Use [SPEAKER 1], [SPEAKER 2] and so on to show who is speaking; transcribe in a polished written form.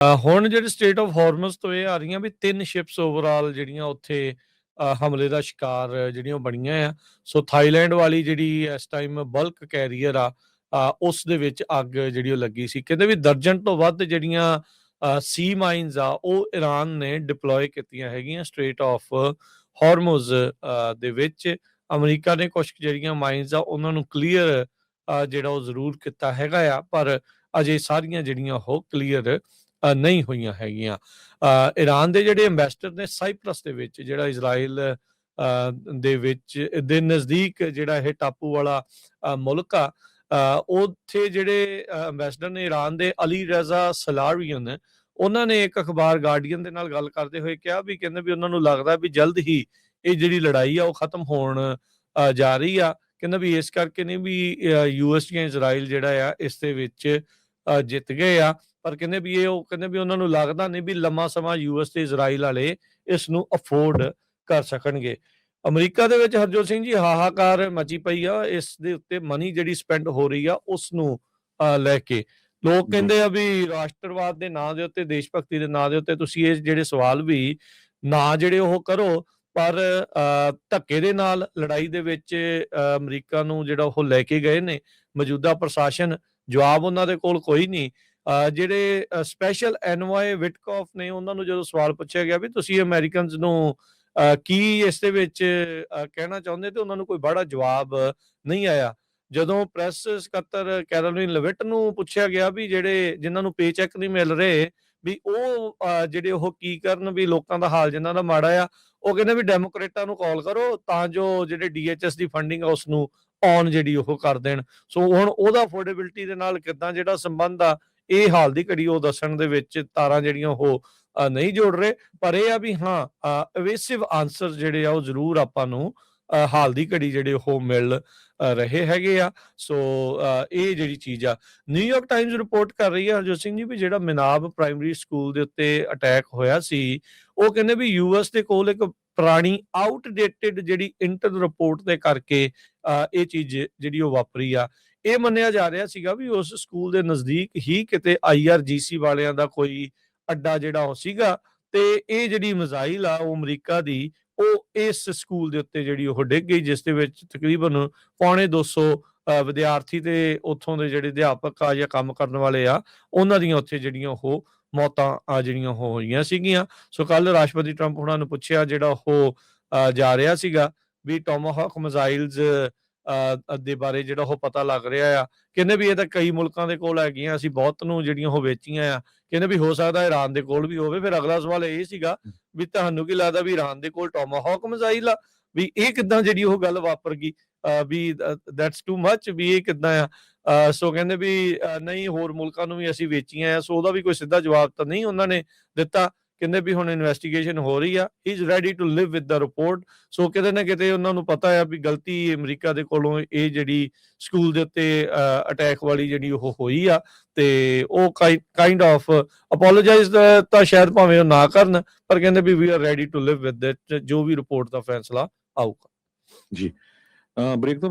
[SPEAKER 1] ਹੁਣ ਜਿਹੜੇ state of ਹਾਰਮਜ਼ ਤੋਂ ਇਹ ਆ ਰਹੀਆਂ ਵੀ 3 ਸ਼ਿਪਸ ਓਵਰਆਲ ਜਿਹੜੀਆਂ ਉੱਥੇ ਹਮਲੇ ਦਾ ਸ਼ਿਕਾਰ ਜਿਹੜੀਆਂ ਉਹ ਬਣੀਆਂ ਆ। ਸੋ ਥਾਈਲੈਂਡ ਵਾਲੀ ਜਿਹੜੀ ਇਸ ਟਾਈਮ ਬਲਕ ਕੈਰੀਅਰ ਆ, ਉਸ ਦੇ ਵਿੱਚ ਅੱਗ ਜਿਹੜੀ ਉਹ ਲੱਗੀ ਸੀ। ਕਹਿੰਦੇ ਵੀ ਦਰਜਨ ਤੋਂ ਵੱਧ ਜਿਹੜੀਆਂ ਸੀ ਮਾਈਨਸ ਆ ਉਹ ਈਰਾਨ ਨੇ ਡਿਪਲੋਏ ਕੀਤੀਆਂ ਹੈਗੀਆਂ ਸਟ੍ਰੇਟ ਆਫ ਹਾਰਮਜ਼ ਦੇ ਵਿੱਚ। ਅਮਰੀਕਾ ਨੇ ਕੁਝ ਜਿਹੜੀਆਂ ਮਾਈਨਸ ਆ ਉਹਨਾਂ ਨੂੰ ਕਲੀਅਰ ਜਿਹੜਾ ਉਹ ਜ਼ਰੂਰ ਕੀਤਾ ਹੈਗਾ ਆ, ਪਰ ਅਜੇ ਸਾਰੀਆਂ ਜਿਹੜੀਆਂ ਉਹ ਕਲੀਅਰ ਨਹੀਂ ਹੋਈਆਂ ਹੈਗੀਆਂ। ਈਰਾਨ ਦੇ ਜਿਹੜੇ ਅੰਬੈਸਡਰ ਨੇ ਸਾਈਪਰਸ ਦੇ ਵਿੱਚ, ਜਿਹੜਾ ਇਜ਼ਰਾਈਲ ਦੇ ਵਿੱਚ ਦੇ ਨਜ਼ਦੀਕ ਜਿਹੜਾ ਇਹ ਟਾਪੂ ਵਾਲਾ ਮੁਲਕ ਆ, ਉੱਥੇ ਜਿਹੜੇ ਅੰਬੈਸਡਰ ਨੇ ਈਰਾਨ ਦੇ ਅਲੀ ਰਜ਼ਾ ਸਲਾਰੀਅਨ, ਉਹਨਾਂ ਨੇ ਇੱਕ ਅਖਬਾਰ ਗਾਰਡੀਅਨ ਦੇ ਨਾਲ ਗੱਲ ਕਰਦੇ ਹੋਏ ਕਿਹਾ ਵੀ ਕਹਿੰਦੇ ਵੀ ਉਹਨਾਂ ਨੂੰ ਲੱਗਦਾ ਵੀ ਜਲਦ ਹੀ ਇਹ ਜਿਹੜੀ ਲੜਾਈ ਆ ਉਹ ਖਤਮ ਹੋਣ ਜਾ ਰਹੀ ਆ। ਕਹਿੰਦਾ ਵੀ ਇਸ ਕਰਕੇ ਨਹੀਂ ਵੀ ਯੂਐਸ ਜਾਂ ਇਜ਼ਰਾਈਲ ਜਿਹੜਾ ਆ ਇਸ ਦੇ ਵਿੱਚ ਜਿੱਤ ਗਏ ਆ, ਪਰ ਕਹਿੰਦੇ ਵੀ ਉਹ ਕਹਿੰਦੇ ਵੀ ਉਹਨਾਂ ਨੂੰ ਲੱਗਦਾ ਨਹੀਂ ਵੀ ਲੰਮਾ ਸਮਾਂ ਯੂਐਸ ਤੇ ਇਜ਼ਰਾਈਲ ਵਾਲੇ ਇਸ ਨੂੰ ਅਫੋਰਡ ਕਰ ਸਕਣਗੇ। ਅਮਰੀਕਾ ਦੇ ਵਿੱਚ ਹਰਜੋਤ ਸਿੰਘ ਜੀ ਹਾਹਾਕਾਰ ਮਚੀ ਪਈ ਆ ਇਸ ਦੇ ਉੱਤੇ, ਮਨੀ ਜਿਹੜੀ ਸਪੈਂਡ ਹੋ ਰਹੀ ਆ ਉਸ ਨੂੰ ਲੈ ਕੇ। ਲੋਕ ਕਹਿੰਦੇ ਆ ਵੀ ਰਾਸ਼ਟਰਵਾਦ ਦੇ ਨਾਂ ਦੇ ਉੱਤੇ, ਦੇਸ਼ ਭਗਤੀ ਦੇ ਨਾਂ ਦੇ ਉੱਤੇ ਤੁਸੀਂ ਇਹ ਜਿਹੜੇ ਸਵਾਲ ਵੀ ਨਾ ਜਿਹੜੇ ਉਹ ਕਰੋ, ਪਰ ਧੱਕੇ ਦੇ ਨਾਲ ਲੜਾਈ ਦੇ ਵਿੱਚ ਅਮਰੀਕਾ ਨੂੰ ਜਿਹੜਾ ਉਹ ਲੈ ਕੇ ਗਏ ਨੇ ਮੌਜੂਦਾ ਪ੍ਰਸ਼ਾਸਨ। ਜਵਾਬ ਉਹਨਾਂ ਦੇ ਕੋਲ ਕੋਈ ਨਹੀਂ। ਜਿਹੜੇ ਸਪੈਸ਼ਲ ਐਨਵਾਏ ਵਿਟਕੌਫ ਨੇ, ਉਹਨਾਂ ਨੂੰ ਜਦੋਂ ਸਵਾਲ ਪੁੱਛਿਆ ਗਿਆ ਵੀ ਤੁਸੀਂ ਅਮਰੀਕਨਜ਼ ਨੂੰ ਕੀ ਇਸ ਦੇ ਵਿੱਚ ਕਹਿਣਾ ਚਾਹੁੰਦੇ, ਤੇ ਉਹਨਾਂ ਨੂੰ ਕੋਈ ਬੜਾ ਜਵਾਬ ਨਹੀਂ ਆਇਆ। ਜਦੋਂ ਪ੍ਰੈਸ ਸਕੱਤਰ ਕੈਰੋਲਿਨ ਲਵਿਟ ਨੂੰ ਪੁੱਛਿਆ ਗਿਆ ਵੀ ਜਿਹੜੇ ਜਿਨ੍ਹਾਂ ਨੂੰ ਪੇ ਚੈੱਕ ਨਹੀਂ ਮਿਲ ਰਹੇ ਵੀ ਉਹ ਜਿਹੜੇ ਉਹ ਕੀ ਕਰਨ, ਵੀ ਲੋਕਾਂ ਦਾ ਹਾਲ ਜਿਨ੍ਹਾਂ ਦਾ ਮਾੜਾ ਆ, ਉਹ ਕਹਿੰਦੇ ਵੀ ਡੈਮੋਕ੍ਰੇਟਾਂ ਨੂੰ ਕਾਲ ਕਰੋ ਤਾਂ ਜੋ ਜਿਹੜੇ DHS ਦੀ ਫੰਡਿੰਗ ਆ ਉਸ ਨੂੰ ਔਨ ਜਿਹੜੀ ਉਹ ਕਰ ਦੇਣ। ਸੋ ਹੁਣ ਉਹਦਾ ਅਫੋਰਡੇਬਿਲਟੀ ਦੇ ਨਾਲ ਕਿੱਦਾਂ ਜਿਹੜਾ ਸੰਬੰਧ ਆ, ਇਹ ਹਾਲ ਦੀ ਘੜੀ ਉਹ ਦੱਸਣ ਦੇ ਵਿੱਚ ਤਾਰਾਂ ਜਿਹੜੀਆਂ ਉਹ ਨਹੀਂ ਜੋੜ ਰਹੇ। ਪਰ ਇਹ ਆ ਵੀ ਹਾਂ, ਇਵੇਸਿਵ ਆਨਸਰ ਜਿਹੜੇ ਆ ਉਹ ਜ਼ਰੂਰ ਆਪਾਂ ਨੂੰ ਹਾਲ ਦੀ ਘੜੀ ਜਿਹੜੇ ਉਹ ਮਿਲ ਰਹੇ ਹੈਗੇ ਆ। ਸੋ ਇਹ ਜਿਹੜੀ ਚੀਜ਼ ਆ, ਨਿਊਯਾਰਕ ਟਾਈਮਜ਼ ਰਿਪੋਰਟ ਕਰ ਰਹੀ ਹੈ ਹਰਜੋਤ ਸਿੰਘ ਜੀ ਵੀ ਜਿਹੜਾ ਮਿਨਾਬ ਪ੍ਰਾਇਮਰੀ ਸਕੂਲ ਦੇ ਉੱਤੇ ਅਟੈਕ ਹੋਇਆ ਸੀ, ਉਹ ਕਹਿੰਦੇ ਵੀ ਯੂਐਸ ਦੇ ਕੋਲ ਇੱਕ ਪੁਰਾਣੀ ਆਊਟਡੇਟਡ ਜਿਹੜੀ ਇੰਟਰ ਰਿਪੋਰਟ ਦੇ ਕਰਕੇ ਇਹ ਚੀਜ਼ ਜਿਹੜੀ ਉਹ ਵਾਪਰੀ ਆ। ਇਹ ਮੰਨਿਆ ਜਾ ਰਿਹਾ ਸੀਗਾ ਵੀ ਉਸ ਸਕੂਲ ਦੇ ਨਜ਼ਦੀਕ ਹੀ ਕਿਤੇ IRGC ਵਾਲਿਆਂ ਦਾ ਕੋਈ ਅੱਡਾ ਜਿਹੜਾ ਉਹ ਸੀਗਾ, ਤੇ ਇਹ ਜਿਹੜੀ ਮਿਜ਼ਾਈਲ ਆ ਉਹ ਅਮਰੀਕਾ ਦੀ ਉਹ ਇਸ ਸਕੂਲ ਦੇ ਉੱਤੇ ਜਿਹੜੀ ਉਹ ਡਿੱਗ ਗਈ, ਜਿਸ ਦੇ ਵਿੱਚ ਤਕਰੀਬਨ 250 ਵਿਦਿਆਰਥੀ ਤੇ ਉੱਥੋਂ ਦੇ ਜਿਹੜੇ ਅਧਿਆਪਕ ਆ ਜਾਂ ਕੰਮ ਕਰਨ ਵਾਲੇ ਆ, ਉਹਨਾਂ ਦੀਆਂ ਉੱਥੇ ਜਿਹੜੀਆਂ ਉਹ ਮੌਤਾਂ ਜਿਹੜੀਆਂ ਉਹ ਹੋਈਆਂ ਸੀਗੀਆਂ। ਸੋ ਕੱਲ ਰਾਸ਼ਟਰਪਤੀ ਟਰੰਪ ਉਹਨਾਂ ਨੂੰ ਪੁੱਛਿਆ ਜਿਹੜਾ ਉਹ ਜਾ ਰਿਹਾ ਸੀਗਾ ਵੀ ਟੋਮਾਹਾਕ ਮਿਜ਼ਾਈਲਸ ਦੇ ਬਾਰੇ ਜਿਹੜਾ ਉਹ ਪਤਾ ਲੱਗ ਰਿਹਾ ਆ। ਕਹਿੰਦੇ ਵੀ ਇਹ ਤਾਂ ਕਈ ਮੁਲਕਾਂ ਦੇ ਕੋਲ ਹੈਗੀਆਂ, ਅਸੀਂ ਬਹੁਤ ਨੂੰ ਜਿਹੜੀਆਂ ਉਹ ਵੇਚੀਆਂ ਆ। ਕਹਿੰਦੇ ਵੀ ਹੋ ਸਕਦਾ ਈਰਾਨ ਦੇ ਕੋਲ ਵੀ ਹੋਵੇ। ਫਿਰ ਅਗਲਾ ਸਵਾਲ ਇਹ ਸੀਗਾ ਵੀ ਤੁਹਾਨੂੰ ਕੀ ਲੱਗਦਾ ਵੀ ਈਰਾਨ ਦੇ ਕੋਲ ਟੋਮਾਹਾਕ ਮਿਜ਼ਾਈਲ ਆ, ਵੀ ਇਹ ਕਿੱਦਾਂ ਜਿਹੜੀ ਉਹ ਗੱਲ ਵਾਪਰ ਗਈ, ਵੀ ਦੈਟਸ ਟੂ ਮਚ, ਵੀ ਇਹ ਕਿੱਦਾਂ ਆ। ਸੋ ਕਹਿੰਦੇ ਵੀ ਨਹੀਂ, ਹੋਰ ਮੁਲਕਾਂ ਨੂੰ ਵੀ ਅਸੀਂ ਵੇਚੀਆਂ ਆ। ਸੋ ਉਹਦਾ ਵੀ ਕੋਈ ਸਿੱਧਾ ਜਵਾਬ ਤਾਂ ਨਹੀਂ ਉਹਨਾਂ ਨੇ ਦਿੱਤਾ। ਕਹਿੰਦੇ ਵੀ ਹੁਣ ਇਨਵੈਸਟੀਗੇਸ਼ਨ ਹੋ ਰਹੀ ਆ, he is ready to live with the report. So ਕਿਤੇ ਨਾ ਕਿਤੇ ਉਹਨਾਂ ਨੂੰ ਪਤਾ ਆ ਵੀ ਗਲਤੀ ਅਮਰੀਕਾ ਦੇ ਕੋਲੋਂ ਇਹ ਜਿਹੜੀ ਸਕੂਲ ਦੇ ਉੱਤੇ ਅਟੈਕ ਵਾਲੀ ਜਿਹੜੀ ਉਹ ਹੋਈ ਆ, ਤੇ ਉਹ ਕਾਈਂਡ ਆਫ ਅਪੋਲੋਜਾਈਜ਼ ਤਾਂ ਸ਼ਾਇਦ ਭਾਵੇਂ ਉਹ ਨਾ ਕਰਨ, ਪਰ ਕਹਿੰਦੇ ਵੀ we are ready to live with it, ਜੋ ਵੀ ਰਿਪੋਰਟ ਦਾ ਫੈਸਲਾ ਆਊਗਾ।
[SPEAKER 2] ਜੀ ਬ੍ਰੇਕ ਤੋਂ